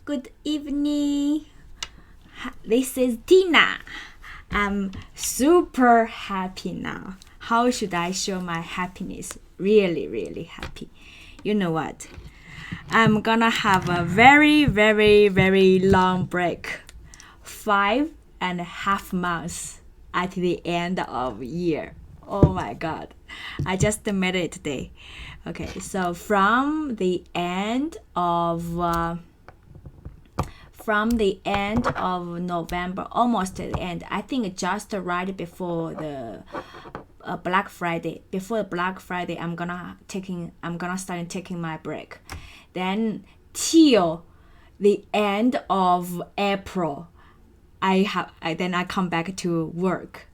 Good evening. This is Tina. I'm super happy now. How should I show my happiness? Really, really happy. You know what? I'm gonna have a very, very, very long break. 5.5 months at the end of year. Oh my god. I just made it today. Okay, so from the end of November, almost at the end, I think just right before the Black Friday. Before Black Friday, I'm gonna start taking my break. Then till the end of April, I come back to work.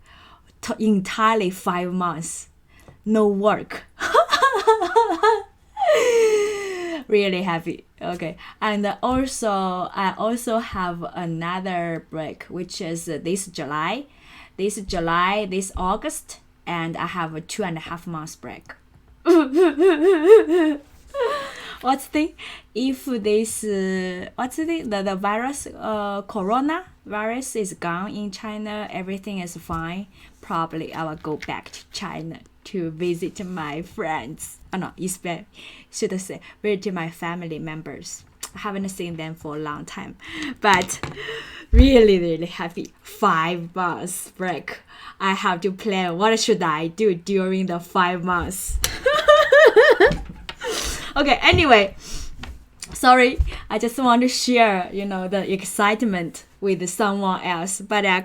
Entirely 5 months, no work. Really happy. Okay, and also I also have another break, which is this August, and I have a 2.5 months break. What's the if this the virus corona virus is gone in China, everything is fine, probably I will go back to China to visit my friends. Should I say visit my family members. I haven't seen them for a long time, but really, really happy. 5 months break. I have to plan what should I do during the 5 months. Okay, anyway, sorry, I just want to share, the excitement with someone else, but I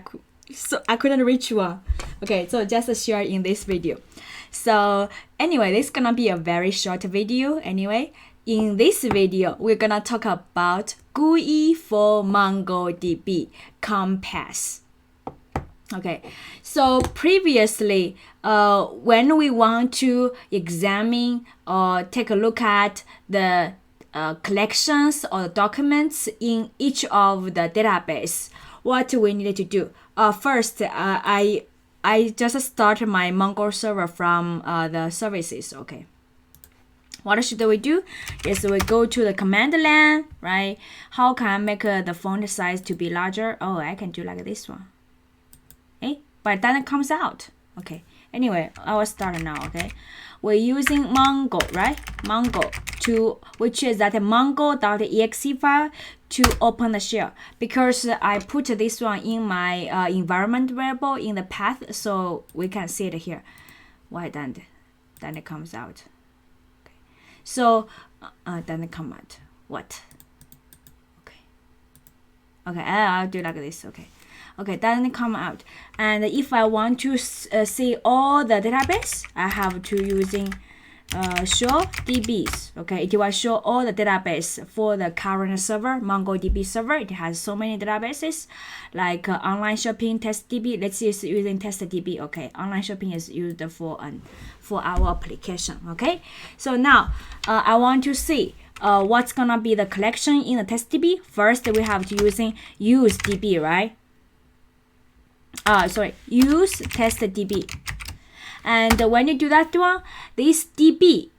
couldn't reach one. Okay, so just share in this video. So anyway, this is gonna be a very short video. Anyway, in this video, we're gonna talk about GUI for MongoDB Compass. Okay, so previously, when we want to examine or take a look at the collections or documents in each of the database, what we need to do? First, I just started my Mongo server from the services. Okay, what should we do? Is we go to the command line, right? How can I make the font size to be larger? Oh, I can do like this one. But then it comes out. Okay, anyway, I will start now. Okay, we're using Mongo, right? Mongo which is that mongo.exe file to open the shell, because I put this one in my environment variable in the path, so we can see it here. Why then it comes out. Okay, so then it come out. What? Okay, I'll do like this. Okay, then come out. And if I want to see all the database, I have to using show DBs. Okay, it will show all the database for the current server, MongoDB server. It has so many databases like online shopping, TestDB. Let's use using TestDB. Okay, online shopping is used for our application. Okay, so now I want to see what's gonna be the collection in the TestDB. First, we have to using use DB, right? Use TestDB. And when you do that one, this DB,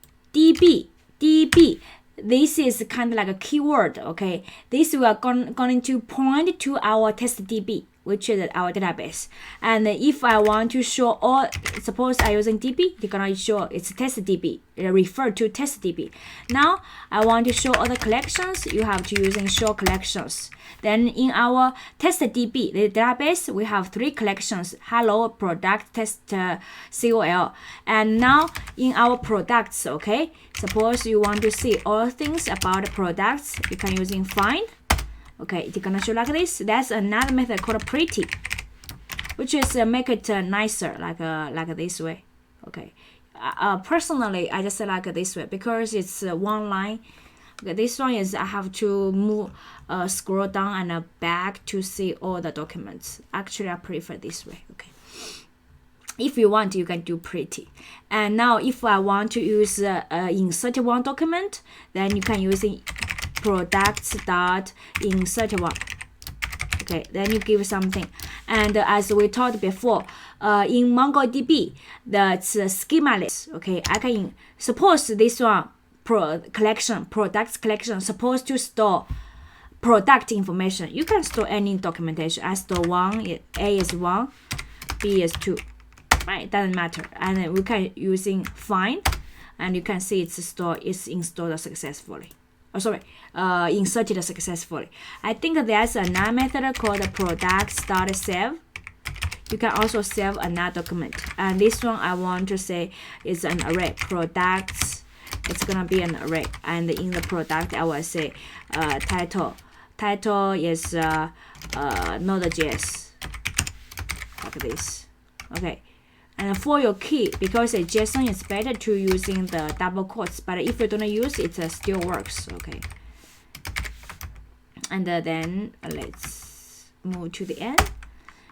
this is kind of like a keyword, okay? This we are going to point to our TestDB, which is our database. And if I want to show all, suppose I'm using DB, you're gonna show it's TestDB, refer to TestDB. Now I want to show all the collections, you have to using show collections. Then in our TestDB, the database, we have 3 collections: hello, product, test, col. And now in our products, okay, suppose you want to see all things about the products, you can using find. Okay, it's gonna show like this. That's another method called pretty, which is make it nicer, like this way. Okay, personally, I just like this way because it's one line. Okay, this one is I have to move, scroll down and back to see all the documents. Actually, I prefer this way. Okay, if you want, you can do pretty. And now, if I want to use insert one document, then you can use products.insert1. Okay, then you give something. And as we talked before, in MongoDB, that's schema list. Okay, I can suppose this one products collection supposed to store product information. You can store any documentation. I store 1, A is 1, B is 2, right? Doesn't matter. And we can using find, and you can see it's installed successfully. Inserted successfully. I think there's another method called products.save. You can also save another document. And this one I want to say is an array. Products, it's gonna be an array. And in the product, I will say title. Title is Node.js, like this. Okay. And for your key, because JSON is better to using the double quotes, but if you don't use it, still works. Okay. And then let's move to the end.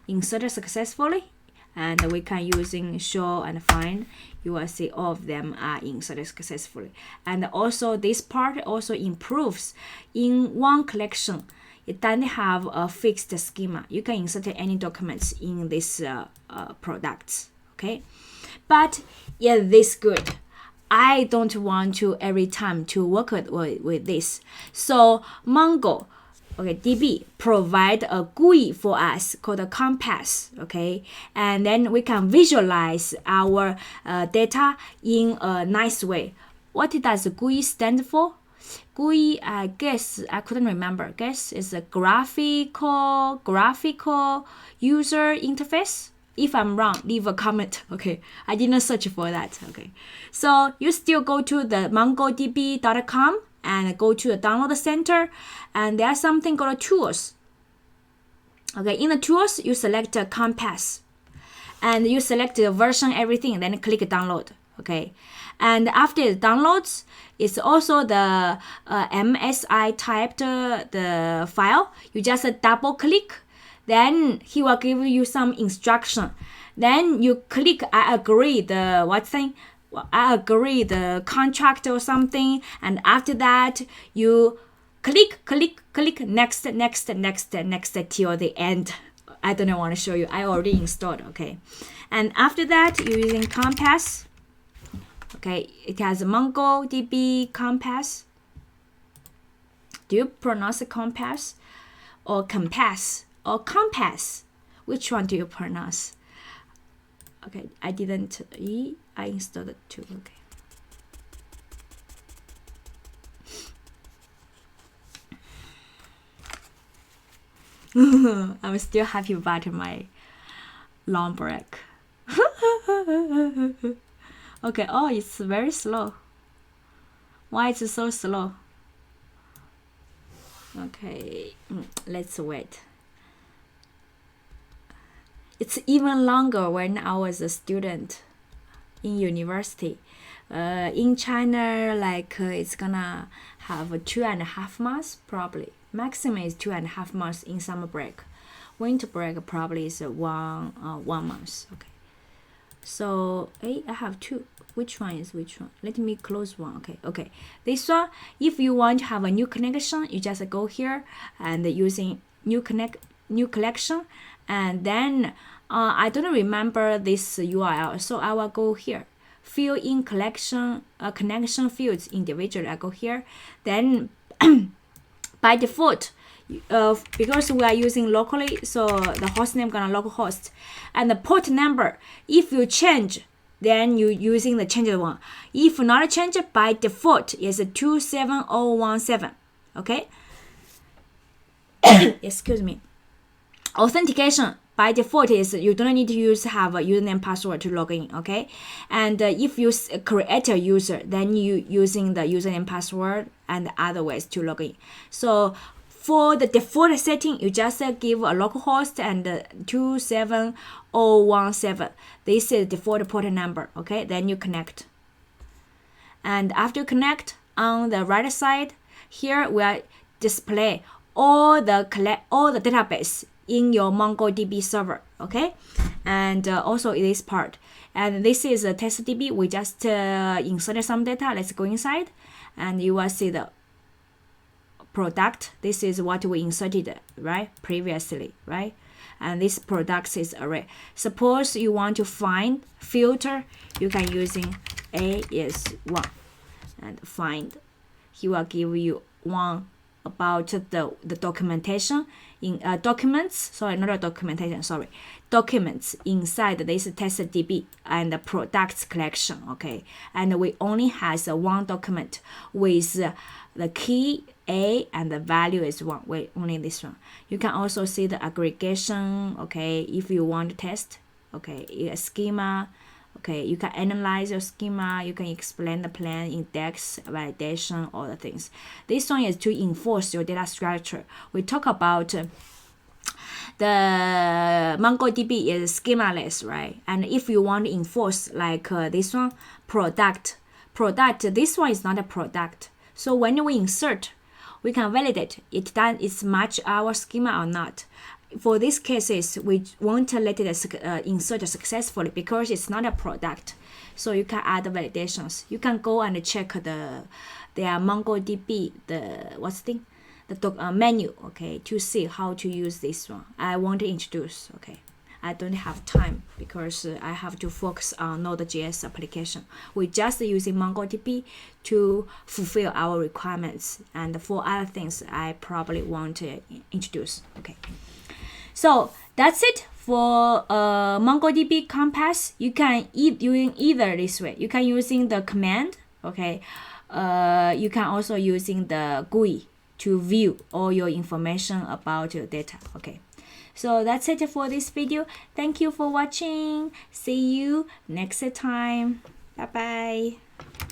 Insert successfully, and we can using show and find. You will see all of them are inserted successfully. And also this part also improves in one collection. It doesn't have a fixed schema. You can insert any documents in this products. Okay, but yeah, this good. I don't want to every time to work with this. So MongoDB provide a GUI for us called a compass. Okay, and then we can visualize our data in a nice way. What does GUI stand for? GUI, I guess I couldn't remember. Guess is a graphical user interface. If I'm wrong, leave a comment. Okay, I didn't search for that. Okay, so you still go to the mongodb.com and go to the download center, and there's something called tools. Okay, in the tools, you select a compass, and you select the version, everything, then click download. Okay, and after it downloads, it's also the MSI typed the file. You just double click. Then he will give you some instruction. Then you click I agree the I agree the contract or something. And after that, you click next till the end. I don't want to show you. I already installed. Okay. And after that, you're using compass. Okay, it has MongoDB compass. Do you pronounce it compass or compass? Or compass, which one do you pronounce? Okay, I didn't. I installed it too. Okay. I'm still happy about my long break. Okay. Oh, it's very slow. Why is it so slow? Okay, let's wait. It's even longer when I was a student in university. In China, it's gonna have 2.5 months probably. Maximum is 2.5 months in summer break. Winter break probably is 1 month. Okay. So I have two. Which one is which one? Let me close one. Okay. This one, if you want to have a new connection, you just go here and using new collection. And then I don't remember this URL, so I will go here. Fill in connection fields individually. I go here. Then by default, because we are using locally, so the host name gonna localhost, and the port number. If you change, then you using the changed one. If not changed, by default is 27017. Okay. Excuse me. Authentication by default is you don't need to have a username password to log in. Okay, and if you create a user, then you using the username password and other ways to log in. So for the default setting, you just give a localhost and 27017. This is default port number. Okay, then you connect, and after you connect, on the right side here will display all the database in your MongoDB server. Okay, and also this part, and this is a testDB. We just inserted some data. Let's go inside, and you will see the product. This is what we inserted right previously, right? And this product is array. Suppose you want to find filter, you can using A is 1 and find. He will give you 1 about the documentation in documents inside this TestDB and the products collection. Okay, and we only has one document with the key A and the value is 1. Wait, only this one. You can also see the aggregation. Okay, if you want to test. Okay, a schema. Okay, you can analyze your schema, you can explain the plan, index, validation, all the things. This one is to enforce your data structure. We talk about the MongoDB is schemaless, right? And if you want to enforce like this one, product, this one is not a product. So when we insert, we can validate it's match our schema or not. For these cases, we won't let it insert successfully because it's not a product. So you can add validations. You can go and check their MongoDB, the menu, okay, to see how to use this one. I want to introduce, okay. I don't have time because I have to focus on Node.js application. We're just using MongoDB to fulfill our requirements, and for other things, I probably want to introduce, okay. So that's it for MongoDB Compass. You can doing either this way. You can using the command, okay. You can also using the GUI to view all your information about your data, okay. So that's it for this video. Thank you for watching. See you next time. Bye bye.